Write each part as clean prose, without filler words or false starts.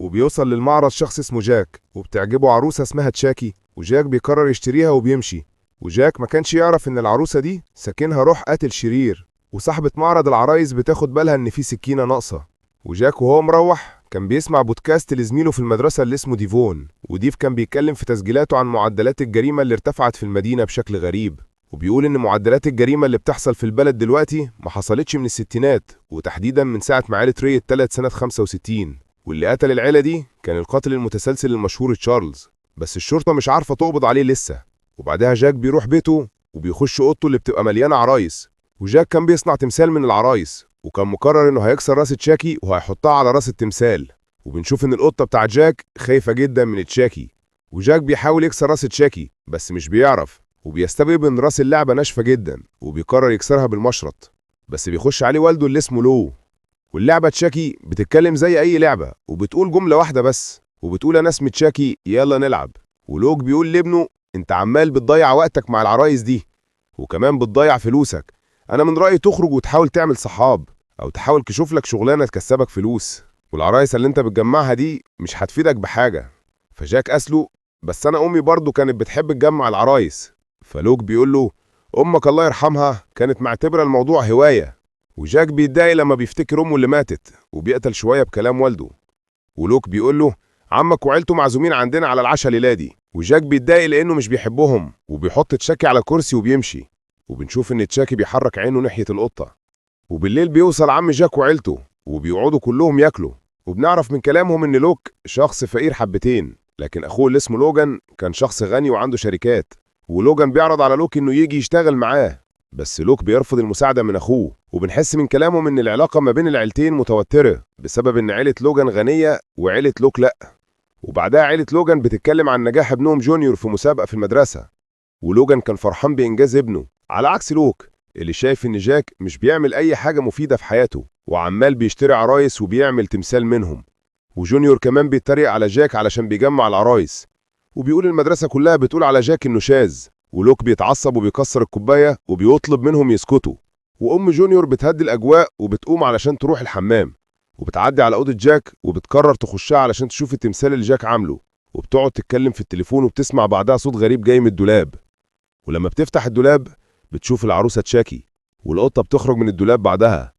وبيوصل للمعرض شخص اسمه جاك، وبتعجبه عروسة اسمها تشاكي، وجاك بيقرر يشتريها وبيمشي. وجاك ما كانش يعرف ان العروسة دي ساكنها روح قاتل شرير، وصاحبة معرض العرايس بتاخد بالها ان في سكينة ناقصة. وجاك وهو مروح كان بيسمع بودكاست لزميله في المدرسة اللي اسمه ديفون، وديف كان بيتكلم في تسجيلاته عن معدلات الجريمة اللي ارتفعت في المدينة بشكل غريب، وبيقول ان معدلات الجريمة اللي بتحصل في البلد دلوقتي ما حصلتش من الستينات، وتحديدا من ساعة ما عائلة ري اتلت سنة 65. واللي قتل العيلة دي كان القاتل المتسلسل المشهور تشارلز، بس الشرطة مش عارفة تقبض عليه لسه. وبعدها جاك بيروح بيته وبيخش اوضته اللي بتبقى مليانة عرايس، وجاك كان بيصنع تمثال من العرايس، وكان مقرر انه هيكسر راس تشاكي وهيحطها على راس التمثال. وبنشوف ان القطة بتاع جاك خايفة جدا من تشاكي، وجاك بيحاول يكسر راس تشاكي بس مش بيعرف، وبيستغرب ان راس اللعبة ناشفة جدا وبيقرر يكسرها بالمشرط، بس بيخش عليه والده اللي اسمه لو. واللعبة تشاكي بتتكلم زي اي لعبة، وبتقول جملة واحدة بس، وبتقول انا اسمي تشاكي يلا نلعب. ولوك بيقول لابنه انت عمال بتضيع وقتك مع العرايس دي وكمان بتضيع فلوسك، انا من رأيي تخرج وتحاول تعمل صحاب او تحاول تشوف لك شغلانة تكسبك فلوس، والعرايس اللي انت بتجمعها دي مش هتفيدك بحاجة. فجاك قاسله بس انا امي برضو كانت بتحب تجمع العرايس. فلوك بيقول له امك الله يرحمها كانت معتبرة الموضوع هواية. وجاك بيتضايق لما بيفتكر امه اللي ماتت وبيقتل شوية بكلام والده. ولوك بيقول له عمك وعيلته معزومين عندنا على العشاء الليلة دي. وجاك بيتضايق لانه مش بيحبهم وبيحط تشاكي على كرسي وبيمشي، وبنشوف ان تشاكي بيحرك عينه ناحية القطة. وبالليل بيوصل عم جاك وعيلته وبيقعدوا كلهم ياكلوا، وبنعرف من كلامهم ان لوك شخص فقير حبتين، لكن اخوه اللي اسمه لوجان كان شخص غني وعنده شركات. ولوجان بيعرض على لوك انه يجي يشتغل معاه، بس لوك بيرفض المساعدة من اخوه. وبنحس من كلامهم ان العلاقة ما بين العيلتين متوترة بسبب ان عيلة لوجان غنية وعيلة لوك لا. وبعدها عيلة لوجان بتتكلم عن نجاح ابنهم جونيور في مسابقة في المدرسة، ولوجان كان فرحان بإنجاز ابنه، على عكس لوك اللي شايف ان جاك مش بيعمل اي حاجة مفيدة في حياته وعمال بيشتري عرايس وبيعمل تمثال منهم. وجونيور كمان بيتريق على جاك علشان بيجمع العرايس، وبيقول المدرسة كلها بتقول على جاك انه شاذ. ولوك بيتعصب وبيكسر الكوباية وبيطلب منهم يسكتوا. وام جونيور بتهدي الاجواء وبتقوم علشان تروح الحمام، وبتعدي على اوضة جاك وبتقرر تخشها علشان تشوف التمثال اللي جاك عامله، وبتقعد تتكلم في التليفون وبتسمع بعدها صوت غريب جاي من الدولاب. ولما بتفتح الدولاب بتشوف العروسة تشاكي، والقطة بتخرج من الدولاب بعدها.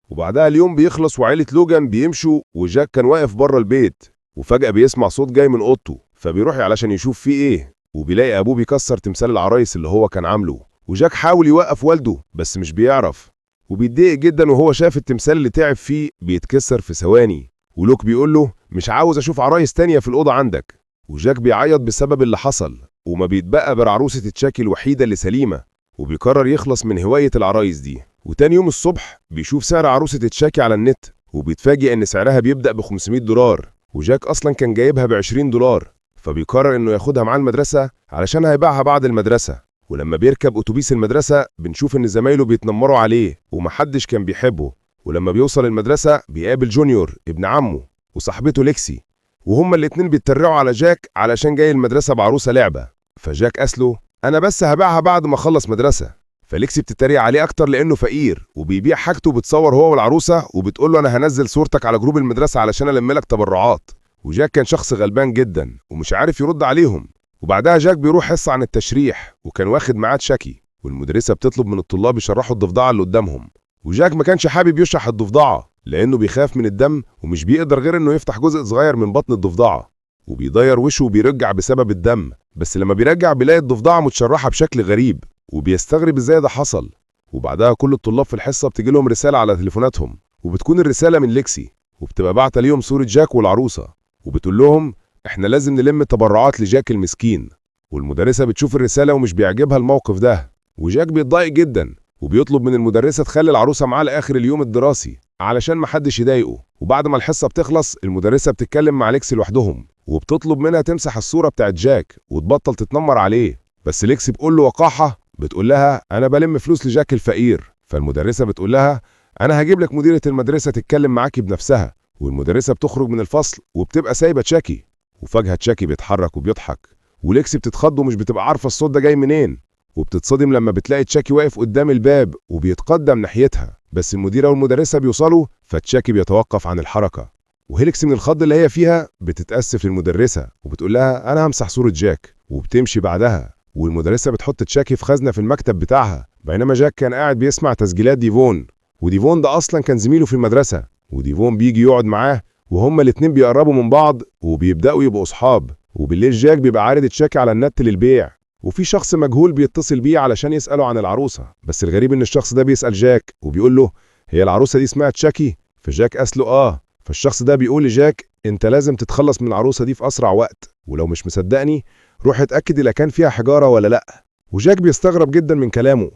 وبعدها اليوم بيخلص وعيلة لوجان بيمشوا، وجاك كان واقف بره البيت وفجأة بيسمع صوت جاي من اوضته، فبيروح علشان يشوف فيه ايه، وبيلاقي ابوه بيكسر تمثال العرايس اللي هو كان عامله. وجاك حاول يوقف والده بس مش بيعرف، وبيتضايق جدا وهو شاف التمثال اللي تعب فيه بيتكسر في ثواني. ولوك بيقول له مش عاوز اشوف عرايس تانية في الأوضة عندك. وجاك بيعيط بسبب اللي حصل، وما بيتبقى غير عروسة تشاكي الوحيدة اللي سليمة، وبيقرر يخلص من هواية العرايس دي. وتاني يوم الصبح بيشوف سعر عروسة تشاكي على النت، وبيتفاجئ ان سعرها بيبدأ ب $500، وجاك اصلا كان جايبها ب$20. فبيقرر انه ياخدها معاه المدرسة علشان هيبيعها بعد المدرسة. ولما بيركب اتوبيس المدرسة بنشوف ان زمايله بيتنمروا عليه ومحدش كان بيحبه. ولما بيوصل المدرسة بيقابل جونيور ابن عمه وصاحبته ليكسي، وهما الاتنين بيتريقوا على جاك علشان جاي المدرسة بعروسة لعبة. فجاك قاسله انا بس هبيعها بعد ما اخلص مدرسة. فليكسي بتتريق عليه اكتر لانه فقير وبيبيع حاجته، وبتصور هو والعروسة وبتقول له انا هنزل صورتك على جروب المدرسة علشان الم لك تبرعات. وجاك كان شخص غلبان جدا ومش عارف يرد عليهم. وبعدها جاك بيروح حصة عن التشريح وكان واخد معاه تشاكي، والمدرسة بتطلب من الطلاب يشرحوا الضفدعة اللي قدامهم. وجاك ما كانش حابب يشرح الضفدعة لانه بيخاف من الدم ومش بيقدر غير انه يفتح جزء صغير من بطن الضفدعة، وبيضير وشه وبيرجع بسبب الدم. بس لما بيرجع بيلاقي الضفدعة متشرحة بشكل غريب وبيستغرب ازاي ده حصل. وبعدها كل الطلاب في الحصة بتجي لهم رسالة على تليفوناتهم، وبتكون الرسالة من ليكسي، وبتبقى باعتة ليهم صورة جاك والعروسة، وبتقول لهم احنا لازم نلم تبرعات لجاك المسكين. والمدرسة بتشوف الرسالة ومش بيعجبها الموقف ده، وجاك بيتضايق جدا وبيطلب من المدرسة تخلي العروسة معاه لآخر اليوم الدراسي علشان محدش يضايقه. وبعد ما الحصة بتخلص المدرسة بتتكلم مع ليكسي لوحدهم وبتطلب منها تمسح الصورة بتاعت جاك وتبطل تتنمر عليه. بس ليكسي بتقول له وقاحة، بتقول لها انا بلم فلوس لجاك الفقير. فالمدرسة بتقول لها انا هجيب لك مديرة المدرسة تتكلم معاكي بنفسها. والمدرسة بتخرج من الفصل وبتبقى سايبة تشاكي، وفجأة تشاكي بيتحرك وبيضحك، وليكسي بتتخض ومش بتبقى عارفة الصوت ده جاي منين، وبتتصدم لما بتلاقي تشاكي واقف قدام الباب وبيتقدم ناحيتها. بس المديرة والمدرسة بيوصلوا فتشاكي بيتوقف عن الحركة، وهيلكس من الخض اللي هي فيها بتتأسف للمدرسة وبتقول لها أنا همسح صورة جاك، وبتمشي بعدها. والمدرسة بتحط تشاكي في خزنة في المكتب بتاعها، بينما جاك كان قاعد بيسمع تسجيلات ديفون. وديفون ده أصلا كان زميله في المدرسة، وديفون بيجي يقعد معاه وهما الاتنين بيقربوا من بعض وبيبدأوا يبقوا أصحاب. وبالليل جاك بيبقى عارض تشاكي على النت للبيع، وفي شخص مجهول بيتصل بيه علشان يسأله عن العروسة. بس الغريب إن الشخص ده بيسأل جاك وبيقول له هي العروسة دي اسمها تشاكي؟ فجاك قال له فالشخص ده بيقول لجاك انت لازم تتخلص من العروسة دي في أسرع وقت، ولو مش مصدقني روح اتأكد إذا كان فيها حجارة ولا لأ. وجاك بيستغرب جدا من كلامه.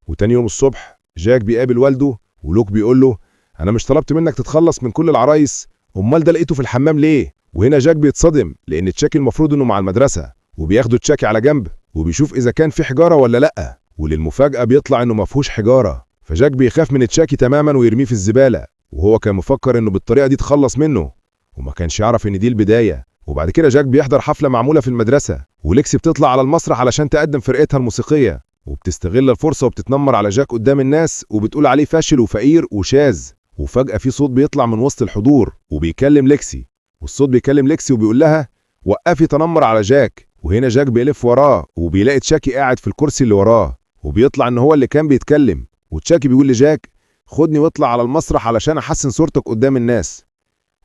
وتاني يوم الصبح جاك بيقابل والده، ولوك بيقول له أنا مش طلبت منك تتخلص من كل العرايس، أمال ده لقيته في الحمام ليه؟ وهنا جاك بيتصدم لأن تشاكي المفروض إنه مع المدرسة، وبياخدوا تشاكي على جنب وبيشوف إذا كان في حجارة ولا لأ، وللمفاجأة بيطلع إنه مفهوش حجارة. فجاك بيخاف من تشاكي تماما ويرميه في الزبالة، وهو كان مفكر إنه بالطريقة دي تخلص منه، وما كانش يعرف إن دي البداية. وبعد كده جاك بيحضر حفلة معمولة في المدرسة، وليكسي بتطلع على المسرح علشان تقدم فرقتها الموسيقية، وبتستغل الفرصة وبتتنمر على جاك قدام الناس وبتقول عليه فاشل وفقير وشاذ. وفجأة في صوت بيطلع من وسط الحضور وبيكلم ليكسي، والصوت بيكلم ليكسي وبيقول لها وقفي تنمر على جاك. وهنا جاك بيلف وراه وبيلاقي تشاكي قاعد في الكرسي اللي وراه، وبيطلع ان هو اللي كان بيتكلم. وتشاكي بيقول لجاك خدني واطلع على المسرح علشان احسن صورتك قدام الناس.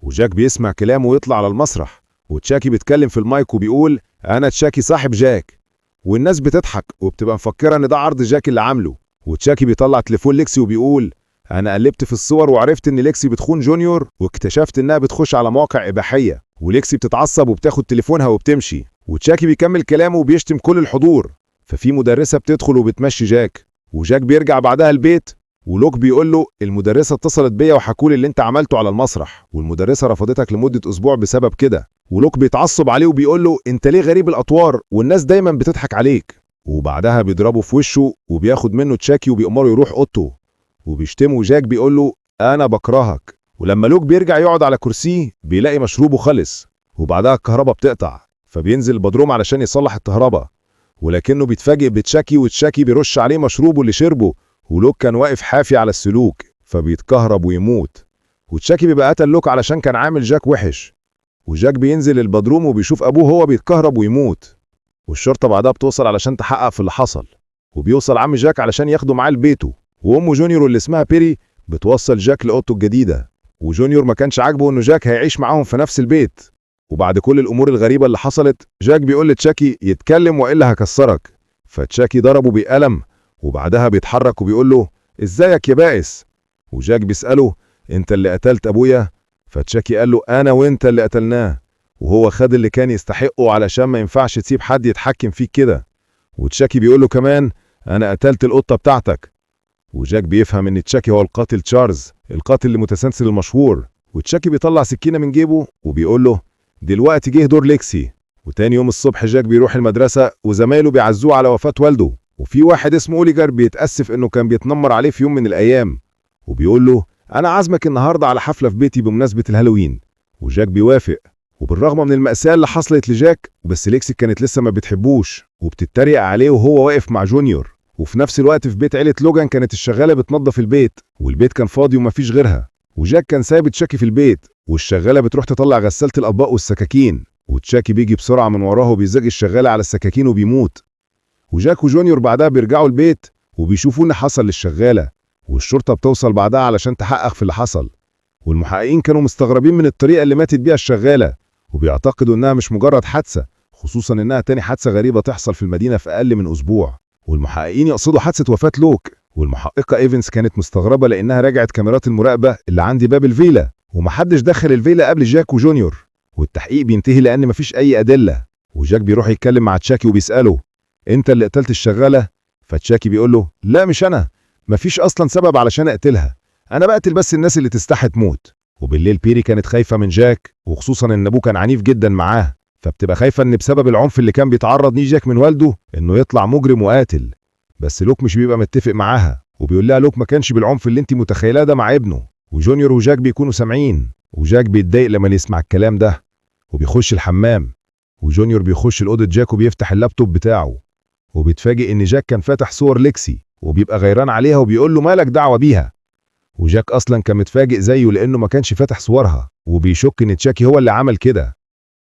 وجاك بيسمع كلامه ويطلع على المسرح، وتشاكي بيتكلم في المايك وبيقول انا تشاكي صاحب جاك. والناس بتضحك وبتبقى مفكره ان ده عرض جاك اللي عامله. وتشاكي بيطلع تليفون ليكسي وبيقول انا قلبت في الصور وعرفت ان ليكسي بتخون جونيور، واكتشفت انها بتخش على مواقع اباحيه. وليكسي بتتعصب وبتاخد تليفونها وبتمشي. وتشاكي بيكمل كلامه وبيشتم كل الحضور. ففي مدرسه بتدخل وبتمشي جاك، وجاك بيرجع بعدها البيت، ولوك بيقول له المدرسه اتصلت بيا وحكوا لي اللي انت عملته على المسرح، والمدرسه رفضتك لمده اسبوع بسبب كده. ولوك بيتعصب عليه وبيقول له انت ليه غريب الاطوار والناس دايما بتضحك عليك. وبعدها بيضربه في وشه وبياخد منه تشاكي وبيأمره يروح اوضته، وبيشتمه. جاك بيقول له انا بكرهك. ولما لوك بيرجع يقعد على كرسيه بيلاقي مشروبه خلص، وبعدها الكهرباء بتقطع، فبينزل البدروم علشان يصلح الكهرباء، ولكنه بيتفاجئ بتشاكي وتشاكي بيرش عليه مشروبه اللي شربه. ولوك كان واقف حافي على السلوك فبيتكهرب ويموت. وتشاكي بيبقى قتل لوك علشان كان عامل جاك وحش. وجاك بينزل البدروم وبيشوف ابوه هو بيتكهرب ويموت. والشرطه بعدها بتوصل علشان تحقق في اللي حصل، وبيوصل عم جاك علشان ياخده معاه لبيته. وامه جونيور اللي اسمها بيري بتوصل جاك لاوضته الجديده. وجونيور ما كانش عاجبه انه جاك هيعيش معاهم في نفس البيت. وبعد كل الامور الغريبه اللي حصلت جاك بيقول لتشاكي يتكلم والا هكسرك. فتشاكي ضربه بقلم، وبعدها بيتحرك وبيقول له ازيك يا بائس. وجاك بيساله انت اللي قتلت ابويا؟ فتشاكي قال له انا وانت اللي قتلناه، وهو خد اللي كان يستحقه علشان ما ينفعش تسيب حد يتحكم فيك كده. وتشاكي بيقول له كمان انا قتلت القطه بتاعتك. وجاك بيفهم ان تشاكي هو القاتل تشارلز، القاتل المتسلسل المشهور. وتشاكي بيطلع سكينه من جيبه وبيقول له دلوقتي جه دور ليكسي. وتاني يوم الصبح جاك بيروح المدرسه وزمايله بيعزوه على وفاه والده، وفي واحد اسمه اوليجر بيتاسف انه كان بيتنمر عليه في يوم من الايام، وبيقول له انا عازمك النهارده على حفله في بيتي بمناسبه الهالوين. وجاك بيوافق، وبالرغم من المأساة اللي حصلت لجاك بس ليكسي كانت لسه ما بتحبوش وبتتريق عليه وهو واقف مع جونيور. وفي نفس الوقت في بيت عيلة لوجان كانت الشغالة بتنظف البيت، والبيت كان فاضي ومفيش غيرها. وجاك كان سايب تشاكي في البيت، والشغالة بتروح تطلع غسالة الأطباق والسكاكين، وتشاكي بيجي بسرعة من وراه وبيزج الشغالة على السكاكين وبيموت. وجاك وجونيور بعدها بيرجعوا البيت وبيشوفوا اللي حصل للشغالة، والشرطة بتوصل بعدها علشان تحقق في اللي حصل. والمحققين كانوا مستغربين من الطريقة اللي ماتت بيها الشغالة، وبيعتقدوا انها مش مجرد حادثة، خصوصا انها تاني حادثة غريبة تحصل في المدينة في اقل من اسبوع. والمحققين يقصدوا حادثة وفاة لوك. والمحققة ايفنز كانت مستغربة لانها راجعت كاميرات المراقبة اللي عند باب الفيلا، ومحدش دخل الفيلا قبل جاك وجونيور. والتحقيق بينتهي لان مفيش اي ادلة. وجاك بيروح يتكلم مع تشاكي وبيسأله انت اللي قتلت الشغالة؟ فتشاكي بيقول له لا مش انا، مفيش اصلا سبب علشان اقتلها، انا بقتل بس الناس اللي تستحق تموت. وبالليل بيري كانت خايفة من جاك، وخصوصا ان ابوه كان عنيف جدا معاه، فبتبقى خايفة ان بسبب العنف اللي كان بيتعرض ليه جاك من والده انه يطلع مجرم وقاتل. بس لوك مش بيبقى متفق معاها، وبيقول لها لوك ما كانش بالعنف اللي انت متخيلاه ده مع ابنه. وجونيور وجاك بيكونوا سامعين، وجاك بيتضايق لما يسمع الكلام ده وبيخش الحمام. وجونيور بيخش الأوضة جاك وبيفتح اللابتوب بتاعه، وبيتفاجئ ان جاك كان فاتح صور ليكسي وبيبقى غيران عليها وبيقول له مالك دعوة بيها. وجاك أصلا كان متفاجئ زيه لأنه ما كانش فاتح صورها وبيشك إن تشاكي هو اللي عمل كده.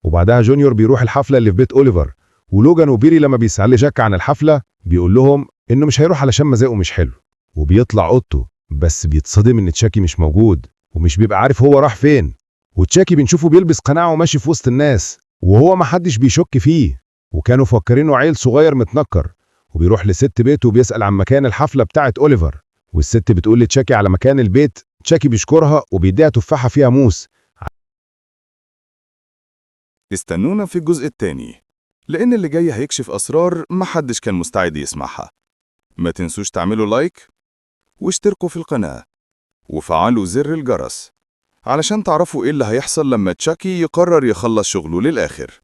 وبعدها جونيور بيروح الحفلة اللي في بيت أوليفر، ولوجان وبيري لما بيسأل جاك عن الحفلة بيقول لهم إنه مش هيروح علشان مزاجه مش حلو. وبيطلع أوضته بس بيتصدم إن تشاكي مش موجود ومش بيبقى عارف هو راح فين. وتشاكي بنشوفه بيلبس قناع وماشي في وسط الناس وهو ما حدش بيشك فيه، وكانوا فكرينه عيل صغير متنكر. وبيروح لست بيته وبيسأل عن مكان الحفلة بتاعت أوليفر، والست بتقول لتشاكي على مكان البيت. تشاكي بيشكرها وبيديها تفاحة فيها موس. استنونا في الجزء التاني، لأن اللي جاي هيكشف أسرار محدش كان مستعد يسمعها. ما تنسوش تعملوا لايك واشتركوا في القناة وفعلوا زر الجرس علشان تعرفوا إيه اللي هيحصل لما تشاكي يقرر يخلص شغله للآخر.